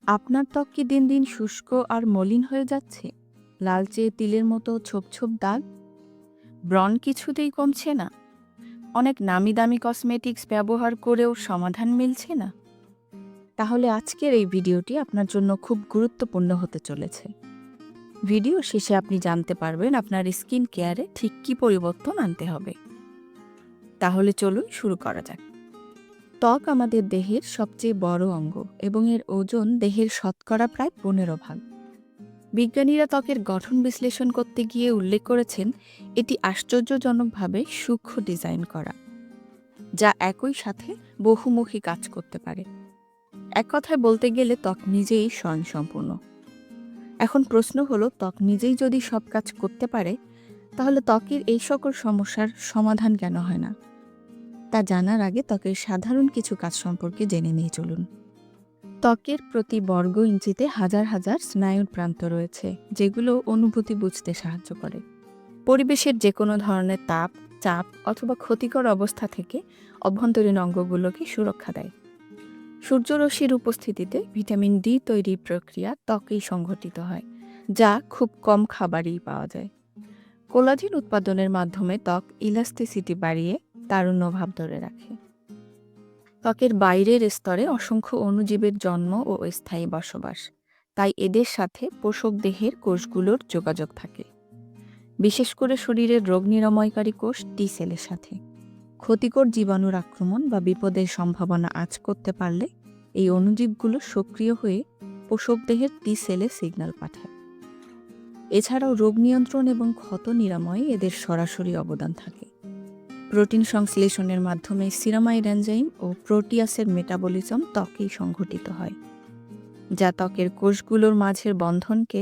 আপনার ত্বক কি দিন দিন শুষ্ক আর মলিন হয়ে যাচ্ছে? লালচে তিলের মতো ছোপ ছোপ দাগ, ব্রণ কিছুতেই কমছে না, অনেক নামি দামি কসমেটিক্স ব্যবহার করেও সমাধান মিলছে না? তাহলে আজকের এই ভিডিওটি আপনার জন্য খুব গুরুত্বপূর্ণ হতে চলেছে। ভিডিও শেষে আপনি জানতে পারবেন আপনার স্কিন কেয়ারে ঠিক কী পরিবর্তন আনতে হবে। তাহলে চলুন শুরু করা যাক। ত্বক আমাদের দেহের সবচেয়ে বড় অঙ্গ এবং এর ওজন দেহের শতকরা প্রায় 15 ভাগ। বিজ্ঞানীরা ত্বকের গঠন বিশ্লেষণ করতে গিয়ে উল্লেখ করেছেন এটি আশ্চর্যজনকভাবে সূক্ষ্ম ডিজাইন করা, যা একই সাথে বহুমুখী কাজ করতে পারে। এক কথায় বলতে গেলে ত্বক নিজেই স্বয়ংসম্পূর্ণ। এখন প্রশ্ন হলো, ত্বক নিজেই যদি সব কাজ করতে পারে, তাহলে ত্বকের এই সকল সমস্যার সমাধান কেন হয় না? তা জানার আগে ত্বকের সাধারণ কিছু কাজ সম্পর্কে জেনে নিয়ে চলুন। ত্বকের প্রতি বর্গ ইঞ্চিতে হাজার হাজার স্নায়ুর প্রান্ত রয়েছে, যেগুলো অনুভূতি বুঝতে সাহায্য করে। পরিবেশের যে কোনো ধরনের তাপ, চাপ অথবা ক্ষতিকর অবস্থা থেকে অভ্যন্তরীণ অঙ্গগুলোকে সুরক্ষা দেয়। সূর্যরশ্মির উপস্থিতিতে ভিটামিন ডি তৈরির প্রক্রিয়া ত্বকেই সংঘটিত হয়, যা খুব কম খাবারেই পাওয়া যায়। কোলাজেন উৎপাদনের মাধ্যমে ত্বক ইলাস্টিসিটি বাড়িয়ে তারুণ্য ভাব ধরে রাখে। ত্বকের বাইরের স্তরে অসংখ্য অণুজীবের জন্ম ও স্থায়ী বসবাস, তাই এদের সাথে পোষক দেহের কোষগুলোর যোগাযোগ থাকে, বিশেষ করে শরীরের রোগ নিরাময়কারী কোষ টি সেলের সাথে। ক্ষতিকর জীবাণুর আক্রমণ বা বিপদের সম্ভাবনা আঁচ করতে পারলে এই অণুজীবগুলো সক্রিয় হয়ে পোষক দেহের টি সেলে সিগন্যাল পাঠায়। এছাড়াও রোগ নিয়ন্ত্রণ এবং ক্ষত নিরাময়ে এদের সরাসরি অবদান থাকে। প্রোটিন সংশ্লেষণের মাধ্যমে সিরামাইড এনজাইম ও প্রোটিয়াসের মেটাবলিজম ত্বকেই সংঘটিত হয়, যা ত্বকের কোষগুলোর মাঝের বন্ধনকে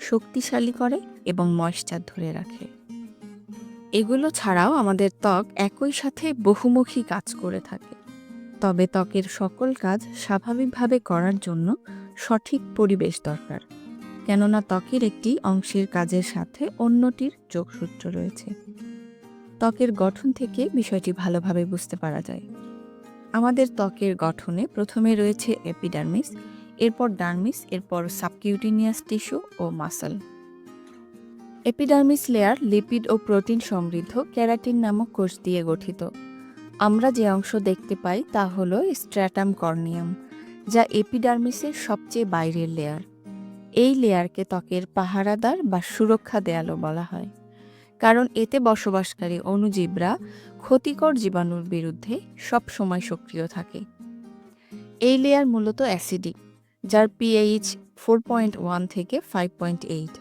শক্তিশালী করে এবং ময়েশ্চার ধরে রাখে। এগুলো ছাড়াও আমাদের ত্বক একই সাথে বহুমুখী কাজ করে থাকে। তবে ত্বকের সকল কাজ স্বাভাবিকভাবে করার জন্য সঠিক পরিবেশ দরকার, কেননা ত্বকের একটি অংশের কাজের সাথে অন্যটির যোগসূত্র রয়েছে। ত্বকের গঠন থেকে বিষয়টি ভালোভাবে বুঝতে পারা যায়। আমাদের ত্বকের গঠনে প্রথমে রয়েছে এপিডার্মিস, এরপর ডার্মিস, এরপর সাবকিউটিনিয়াস টিস্যু ও মাসল। এপিডার্মিস লেয়ার লিপিড ও প্রোটিন সমৃদ্ধ ক্যারাটিন নামক কোষ দিয়ে গঠিত। আমরা যে অংশ দেখতে পাই তা হলো স্ট্র্যাটাম কর্নিয়াম, যা এপিডার্মিসের সবচেয়ে বাইরের লেয়ার। এই লেয়ারকে ত্বকের পাহারাদার বা সুরক্ষা দেয়ালও বলা হয়, কারণ এতে বসবাসকারী অণুজীবরা ক্ষতিকর জীবাণুর বিরুদ্ধে সব সময় সক্রিয় থাকে। এই লেয়ার মূলত অ্যাসিডিক, যার পিএইচ 4.1 থেকে 5.8।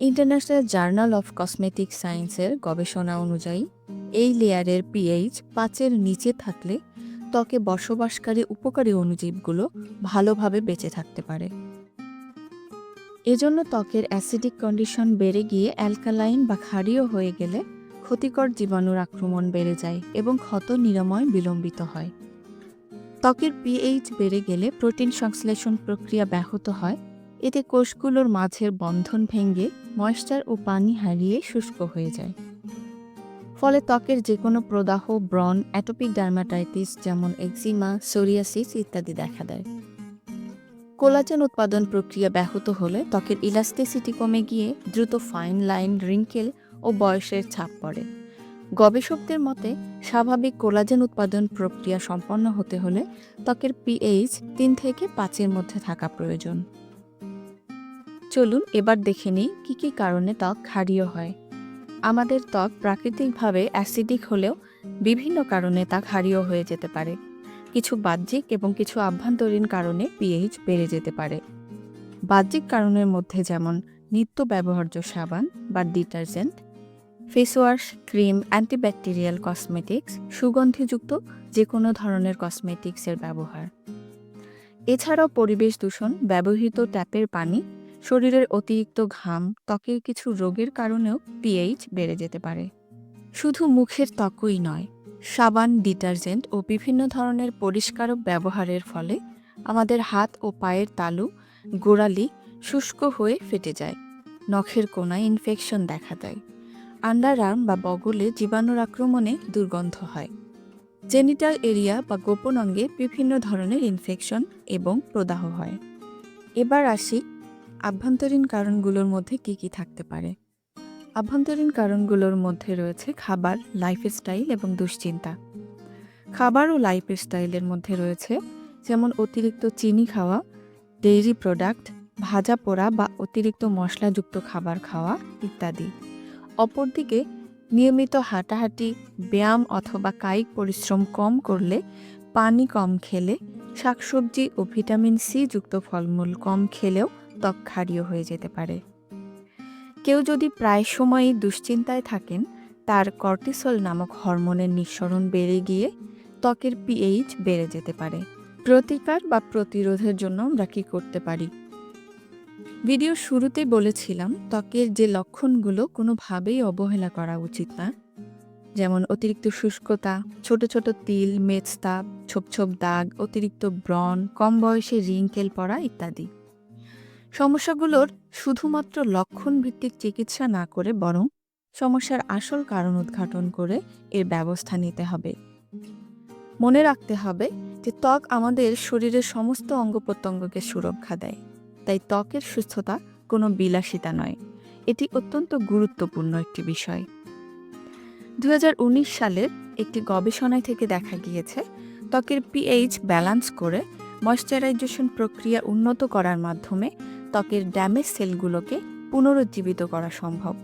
ইন্টারন্যাশনাল জার্নাল অফ কসমেটিক সায়েন্সের গবেষণা অনুযায়ী এই লেয়ারের পিএইচ 5-এর নিচে থাকলে ত্বকে বসবাসকারী উপকারী অণুজীবগুলো ভালোভাবে বেঁচে থাকতে পারে। এজন্য ত্বকের অ্যাসিডিক কন্ডিশন বেড়ে গিয়ে অ্যালকালাইন বা ক্ষারীয় হয়ে গেলে ক্ষতিকর জীবাণুর আক্রমণ বেড়ে যায় এবং ক্ষত নিরাময় বিলম্বিত হয়। ত্বকের পিএইচ বেড়ে গেলে প্রোটিন সংশ্লেষণ প্রক্রিয়া ব্যাহত হয়, এতে কোষগুলোর মাঝের বন্ধন ভেঙে ময়েশ্চার ও পানি হারিয়ে শুষ্ক হয়ে যায়। ফলে ত্বকের যে কোনো প্রদাহ, ব্রণ, অ্যাটোপিক ডার্মাটাইটিস যেমন এক্সিমা, সোরিয়াসিস ইত্যাদি দেখা দেয়। কোলাজেন উৎপাদন প্রক্রিয়া ব্যাহত হলে ত্বকের ইলাস্টিসিটি কমে গিয়ে দ্রুত ফাইন লাইন, রিঙ্কেল ও বয়সের ছাপ পড়ে। গবেষকদের মতে স্বাভাবিক কোলাজেন উৎপাদন প্রক্রিয়া সম্পন্ন হতে হলে ত্বকের পিএইচ 3 থেকে 5-এর মধ্যে থাকা প্রয়োজন। চলুন এবার দেখে নিই কী কী কারণে ত্বক ক্ষারীয় হয়। আমাদের ত্বক প্রাকৃতিকভাবে অ্যাসিডিক হলেও বিভিন্ন কারণে তা ক্ষারীয় হয়ে যেতে পারে। কিছু বাহ্যিক এবং কিছু আভ্যন্তরীণ কারণে পিএইচ বেড়ে যেতে পারে। বাহ্যিক কারণের মধ্যে যেমন নিত্য ব্যবহার্য সাবান বা detergent, facewash, cream, antibacterial cosmetics, সুগন্ধিযুক্ত যে কোনো ধরনের কসমেটিক্সের ব্যবহার। এছাড়াও পরিবেশ দূষণ, ব্যবহৃত ট্যাপের পানি, শরীরের অতিরিক্ত ঘাম, ত্বকের কিছু রোগের কারণেও পিএইচ বেড়ে যেতে পারে। শুধু মুখের ত্বকই নয়, সাবান, ডিটারজেন্ট ও বিভিন্ন ধরনের পরিষ্কারক ব্যবহারের ফলে আমাদের হাত ও পায়ের তালু, গোড়ালি শুষ্ক হয়ে ফেটে যায়, নখের কোণায় ইনফেকশন দেখা দেয়, আন্ডারআর্ম বা বগলে জীবাণুর আক্রমণে দুর্গন্ধ হয়, জেনিটাল এরিয়া বা গোপন অঙ্গে বিভিন্ন ধরনের ইনফেকশন এবং প্রদাহ হয়। এবার আসি আভ্যন্তরীণ কারণগুলোর মধ্যে কি কি থাকতে পারে। আভ্যন্তরীণ কারণগুলোর মধ্যে রয়েছে খাবার, লাইফস্টাইল এবং দুশ্চিন্তা। খাবার ও লাইফস্টাইলের মধ্যে রয়েছে যেমন অতিরিক্ত চিনি খাওয়া, ডেইরি প্রোডাক্ট, ভাজা পোড়া বা অতিরিক্ত মশলাযুক্ত খাবার খাওয়া ইত্যাদি। অপরদিকে নিয়মিত হাঁটাহাঁটি, ব্যায়াম অথবা কায়িক পরিশ্রম কম করলে, পানি কম খেলে, শাকসবজি ও ভিটামিন সি যুক্ত ফলমূল কম খেলেও ত্বক ক্ষারীয় হয়ে যেতে পারে। কেউ যদি প্রায় সময়ই দুশ্চিন্তায় থাকেন, তার কর্টিসল নামক হরমোনের নিঃসরণ বেড়ে গিয়ে ত্বকের পিএইচ বেড়ে যেতে পারে। প্রতিকার বা প্রতিরোধের জন্য আমরা কি করতে পারি? ভিডিওর শুরুতেই বলেছিলাম ত্বকের যে লক্ষণগুলো কোনোভাবেই অবহেলা করা উচিত না, যেমন অতিরিক্ত শুষ্কতা, ছোট ছোট তিল, মেচতা, ছোপ ছোপ দাগ, অতিরিক্ত ব্রণ, কম বয়সে রিঙ্কেল পড়া ইত্যাদি। সমস্যাগুলোর শুধুমাত্র লক্ষণ ভিত্তিক চিকিৎসা না করে বরং সমস্যার আসল কারণ উদ্ঘাটন করে এর ব্যবস্থা নিতে হবে। মনে রাখতে হবে যে ত্বক আমাদের শরীরের সমস্ত অঙ্গ প্রত্যঙ্গকে সুরক্ষা দেয়, তাই ত্বকের সুস্থতা কোনো বিলাসিতা নয়, এটি অত্যন্ত গুরুত্বপূর্ণ একটি বিষয়। 2019 সালের একটি গবেষণায় থেকে দেখা গিয়েছে ত্বকের পিএইচ ব্যালান্স করে ময়শ্চারাইজেশন প্রক্রিয়া উন্নত করার মাধ্যমে ত্বকের ড্যামেজ সেলগুলোকে পুনরুজ্জীবিত করা সম্ভব।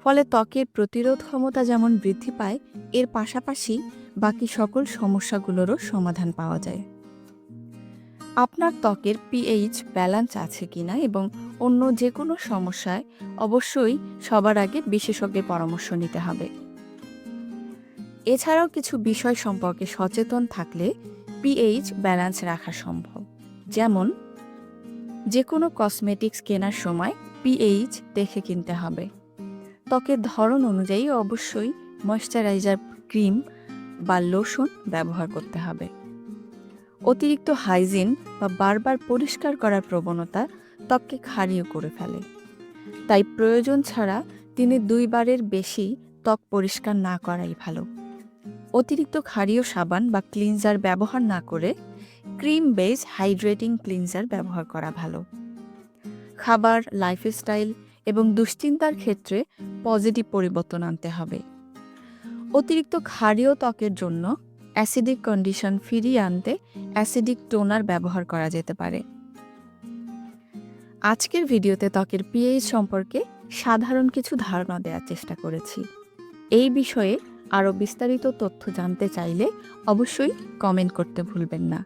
ফলে ত্বকের প্রতিরোধ ক্ষমতা যেমন বৃদ্ধি পায়, এর পাশাপাশি বাকি সকল সমস্যাগুলোরও সমাধান পাওয়া যায়। আপনার ত্বকের পিএইচ ব্যালান্স আছে কিনা এবং অন্য যে কোনো সমস্যায় অবশ্যই সবার আগে বিশেষজ্ঞের পরামর্শ নিতে হবে। এছাড়াও কিছু বিষয় সম্পর্কে সচেতন থাকলে পিএইচ ব্যালান্স রাখা সম্ভব, যেমন যে কোনো কসমেটিক্স কেনার সময় পিএইচ দেখে কিনতে হবে। ত্বকের ধরন অনুযায়ী অবশ্যই ময়শ্চারাইজার ক্রিম বা লোশন ব্যবহার করতে হবে। অতিরিক্ত হাইজিন বা বারবার পরিষ্কার করার প্রবণতা ত্বককে ক্ষারীয় করে ফেলে, তাই প্রয়োজন ছাড়া দিনে 2 বারের বেশি ত্বক পরিষ্কার না করাই ভালো। অতিরিক্ত ক্ষারীয় সাবান বা ক্লিনজার ব্যবহার না করে ক্রিম বেস হাইড্রেটিং ক্লিনজার ব্যবহার করা ভালো। খাবার, লাইফস্টাইল এবং দুশ্চিন্তার ক্ষেত্রে পজিটিভ পরিবর্তন আনতে হবে। অতিরিক্ত ক্ষারীয় ত্বকের জন্য অ্যাসিডিক কন্ডিশন ফিরিয়ে আনতে অ্যাসিডিক টোনার ব্যবহার করা যেতে পারে। আজকের ভিডিওতে ত্বকের পিএইচ সম্পর্কে সাধারণ কিছু ধারণা দেওয়ার চেষ্টা করেছি। এই বিষয়ে আরও বিস্তারিত তথ্য জানতে চাইলে অবশ্যই কমেন্ট করতে ভুলবেন না।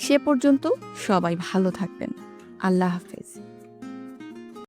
সে পর্যন্ত সবাই ভালো থাকবেন। আল্লাহ হাফেজ।